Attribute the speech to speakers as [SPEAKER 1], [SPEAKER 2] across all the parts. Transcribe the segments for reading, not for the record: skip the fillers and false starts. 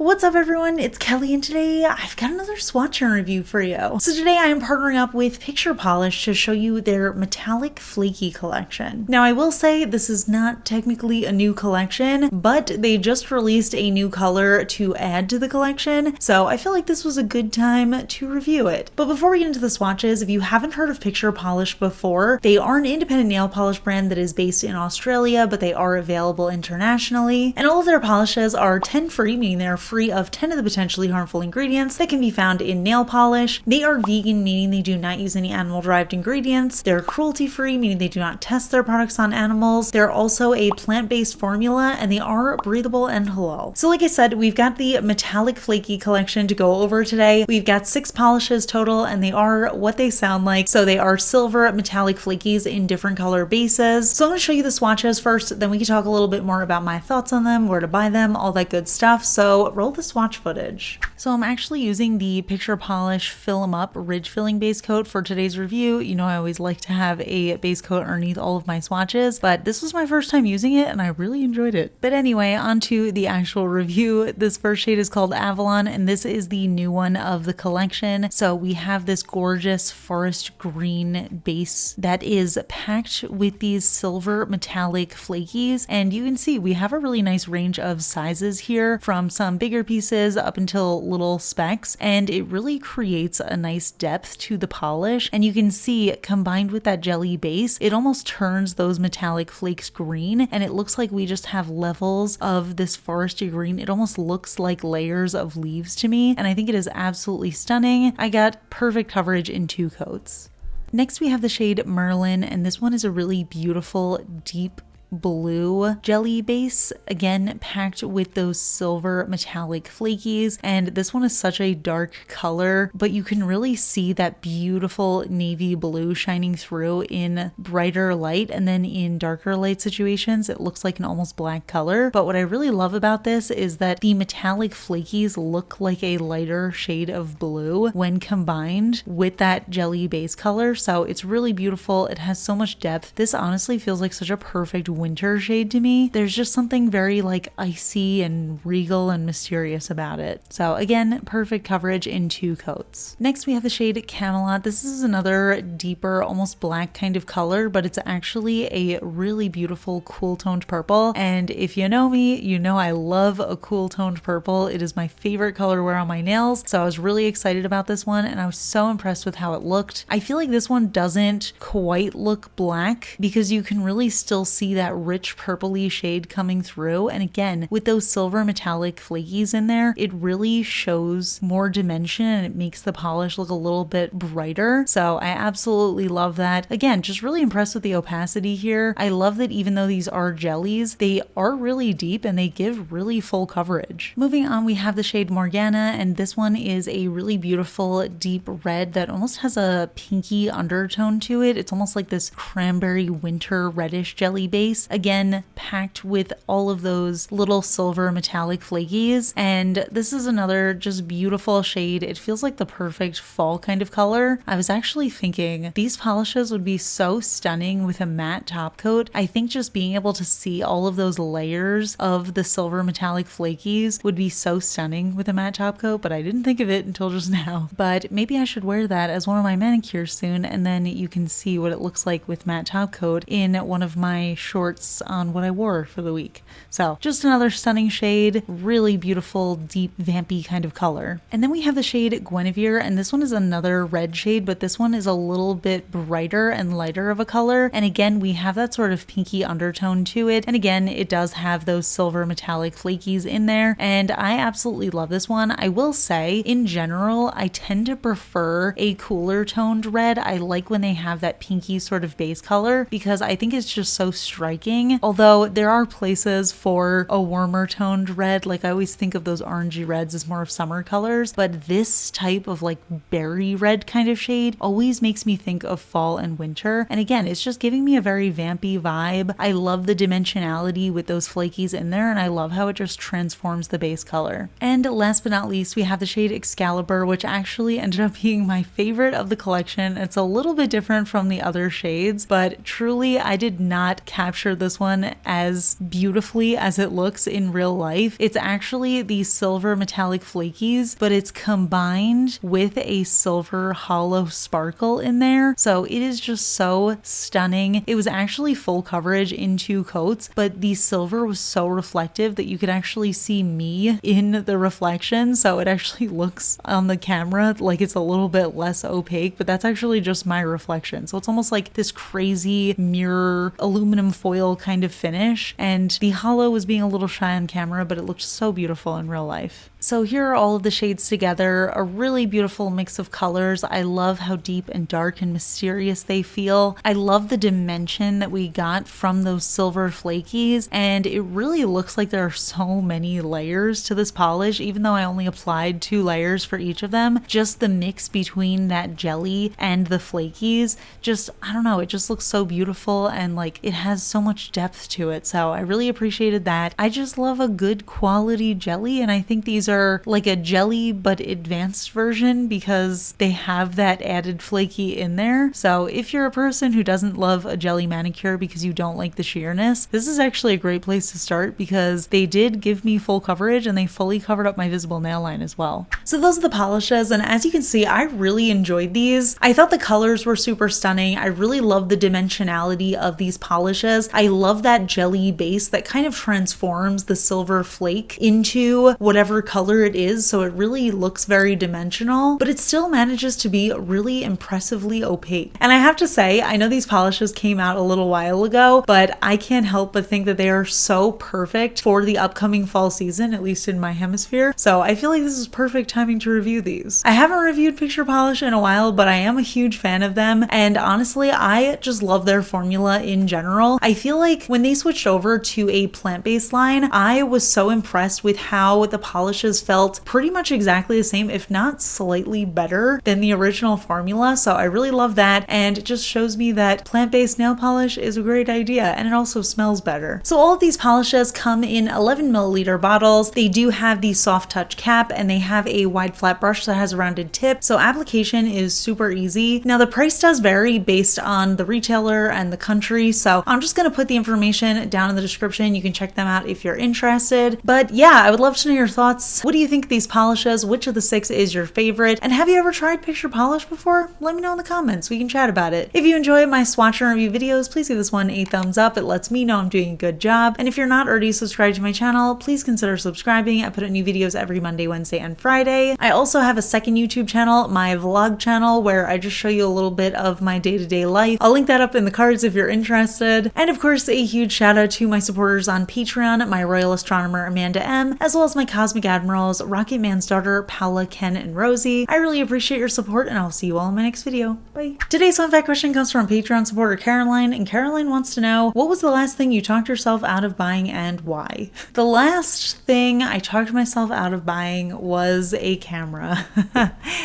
[SPEAKER 1] What's up everyone, it's Kelly and today I've got another swatch review for you. So today I am partnering up with Picture Polish to show you their Metallic Flakie collection. Now I will say this is not technically a new collection, but they just released a new color to add to the collection, so I feel like this was a good time to review it. But before we get into the swatches, if you haven't heard of Picture Polish before, they are an independent nail polish brand that is based in Australia, but they are available internationally, and all of their polishes are 10 free, meaning they're free of 10 of the potentially harmful ingredients that can be found in nail polish. They are vegan, meaning they do not use any animal-derived ingredients. They're cruelty-free, meaning they do not test their products on animals. They're also a plant-based formula, and they are breathable and halal. So like I said, we've got the Metallic Flakie collection to go over today. We've got 6 polishes total, and they are what they sound like. So they are silver metallic flakies in different color bases. So I'm going to show you the swatches first, then we can talk a little bit more about my thoughts on them, where to buy them, all that good stuff. So roll the swatch footage. So I'm actually using the Picture Polish Fill 'em Up Ridge Filling Base Coat for today's review. You know I always like to have a base coat underneath all of my swatches, but this was my first time using it and I really enjoyed it. But anyway, on to the actual review. This first shade is called Avalon, and this is the new one of the collection. So we have this gorgeous forest green base that is packed with these silver metallic flakies, and you can see we have a really nice range of sizes here, from some bigger pieces up until little specks, and it really creates a nice depth to the polish. And you can see, combined with that jelly base, it almost turns those metallic flakes green, and it looks like we just have levels of this foresty green. It almost looks like layers of leaves to me, and I think it is absolutely stunning. I got perfect coverage in 2 coats. Next we have the shade Merlin, and this one is a really beautiful deep blue jelly base, again packed with those silver metallic flakies, and this one is such a dark color, but you can really see that beautiful navy blue shining through in brighter light, and then in darker light situations it looks like an almost black color. But what I really love about this is that the metallic flakies look like a lighter shade of blue when combined with that jelly base color, so it's really beautiful. It has so much depth. This honestly feels like such a perfect winter shade to me. There's just something very like icy and regal and mysterious about it. So again, perfect coverage in 2 coats. Next we have the shade Camelot. This is another deeper, almost black kind of color, but it's actually a really beautiful cool toned purple. And if you know me, you know I love a cool toned purple. It is my favorite color to wear on my nails. So I was really excited about this one, and I was so impressed with how it looked. I feel like this one doesn't quite look black because you can really still see that rich purpley shade coming through, and again with those silver metallic flakies in there, it really shows more dimension and it makes the polish look a little bit brighter. So I absolutely love that. Again, just really impressed with the opacity here. I love that even though these are jellies, they are really deep and they give really full coverage. Moving on, we have the shade Morgana, and this one is a really beautiful deep red that almost has a pinky undertone to it. It's almost like this cranberry winter reddish jelly base, again packed with all of those little silver metallic flakies. And this is another just beautiful shade. It feels like the perfect fall kind of color. I was actually thinking these polishes would be so stunning with a matte top coat. I think just being able to see all of those layers of the silver metallic flakies would be so stunning with a matte top coat, but I didn't think of it until just now. But maybe I should wear that as one of my manicures soon, and then you can see what it looks like with matte top coat in one of my shorts on what I wore for the week. So just another stunning shade, really beautiful, deep, vampy kind of color. And then we have the shade Guinevere, and this one is another red shade, but this one is a little bit brighter and lighter of a color. And again, we have that sort of pinky undertone to it. And again, it does have those silver metallic flakies in there. And I absolutely love this one. I will say, in general, I tend to prefer a cooler toned red. I like when they have that pinky sort of base color because I think it's just so striking. Although there are places for a warmer toned red, like I always think of those orangey reds as more of summer colors, but this type of like berry red kind of shade always makes me think of fall and winter. And again, it's just giving me a very vampy vibe. I love the dimensionality with those flakies in there, and I love how it just transforms the base color. And last but not least, we have the shade Excalibur, which actually ended up being my favorite of the collection. It's a little bit different from the other shades, but truly I did not capture capture this one as beautifully as it looks in real life. It's actually the silver metallic flakies, but it's combined with a silver hollow sparkle in there. So it is just so stunning. It was actually full coverage in 2 coats, but the silver was so reflective that you could actually see me in the reflection. So it actually looks on the camera like it's a little bit less opaque, but that's actually just my reflection. So it's almost like this crazy mirror aluminum foil kind of finish. And the hollow was being a little shy on camera, but it looked so beautiful in real life. So here are all of the shades together, a really beautiful mix of colors. I love how deep and dark and mysterious they feel. I love the dimension that we got from those silver flakies, and it really looks like there are so many layers to this polish, even though I only applied 2 layers for each of them. Just the mix between that jelly and the flakies, just, I don't know, it just looks so beautiful, and like it has so much depth to it. So I really appreciated that. I just love a good quality jelly, and I think these are like a jelly but advanced version because they have that added flaky in there. So if you're a person who doesn't love a jelly manicure because you don't like the sheerness, this is actually a great place to start because they did give me full coverage and they fully covered up my visible nail line as well. So those are the polishes, and as you can see, I really enjoyed these. I thought the colors were super stunning. I really love the dimensionality of these polishes. I love that jelly base that kind of transforms the silver flake into whatever color it is, so it really looks very dimensional, but it still manages to be really impressively opaque. And I have to say, I know these polishes came out a little while ago, but I can't help but think that they are so perfect for the upcoming fall season, at least in my hemisphere. So I feel like this is perfect timing to review these. I haven't reviewed Picture Polish in a while, but I am a huge fan of them, and honestly, I just love their formula in general. I feel like when they switched over to a plant-based line, I was so impressed with how the polishes felt pretty much exactly the same, if not slightly better than the original formula. So I really love that, and it just shows me that plant-based nail polish is a great idea, and it also smells better. So all of these polishes come in 11 milliliter bottles. They do have the soft touch cap, and they have a wide flat brush that has a rounded tip, so application is super easy. Now the price does vary based on the retailer and the country, so I'm just gonna put the information down in the description. You can check them out if you're interested. But yeah, I would love to know your thoughts. What do you think of these polishes? Which of the 6 is your favorite? And have you ever tried Picture Polish before? Let me know in the comments. We can chat about it. If you enjoy my swatch and review videos, please give this one a thumbs up. It lets me know I'm doing a good job. And if you're not already subscribed to my channel, please consider subscribing. I put out new videos every Monday, Wednesday, and Friday. I also have a second YouTube channel, my vlog channel, where I just show you a little bit of my day-to-day life. I'll link that up in the cards if you're interested. And of course, a huge shout out to my supporters on Patreon, my royal astronomer Amanda M, as well as my cosmic admirals Rocket Man's daughter, Paula, Ken, and Rosie. I really appreciate your support, and I'll see you all in my next video. Bye. Today's fun fact question comes from Patreon supporter Caroline, and Caroline wants to know, what was the last thing you talked yourself out of buying and why? The last thing I talked myself out of buying was a camera.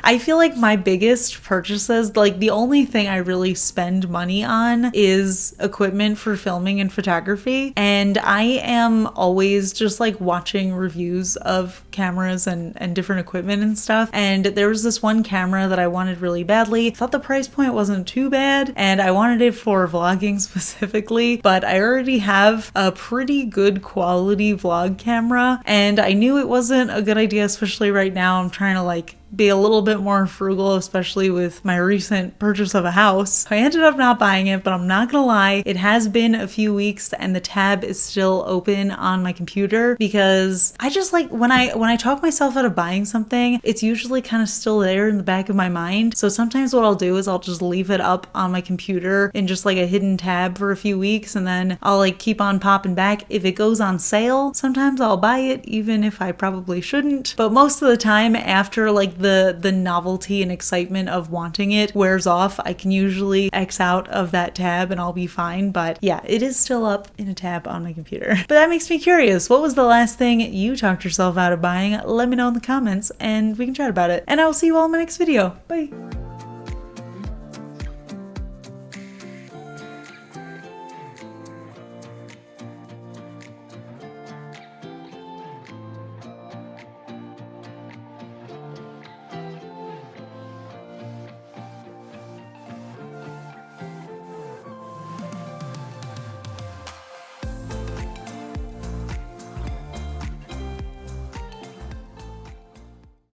[SPEAKER 1] I feel like my biggest purchases, like the only thing I really spend money on is equipment for filming and photography, and I am always just like watching reviews of cameras and different equipment and stuff, and there was this one camera that I wanted really badly. Thought the price point wasn't too bad, and I wanted it for vlogging specifically, but I already have a pretty good quality vlog camera, and I knew it wasn't a good idea, especially right now. I'm trying to like be a little bit more frugal, especially with my recent purchase of a house. I ended up not buying it, but I'm not gonna lie, it has been a few weeks and the tab is still open on my computer because I just like when I talk myself out of buying something, it's usually kind of still there in the back of my mind. So sometimes what I'll do is I'll just leave it up on my computer in just like a hidden tab for a few weeks, and then I'll like keep on popping back. If it goes on sale, sometimes I'll buy it even if I probably shouldn't. But most of the time, after like the novelty and excitement of wanting it wears off, I can usually X out of that tab and I'll be fine. But yeah, it is still up in a tab on my computer. But that makes me curious. What was the last thing you talked yourself out of buying? Let me know in the comments and we can chat about it. And I will see you all in my next video. Bye.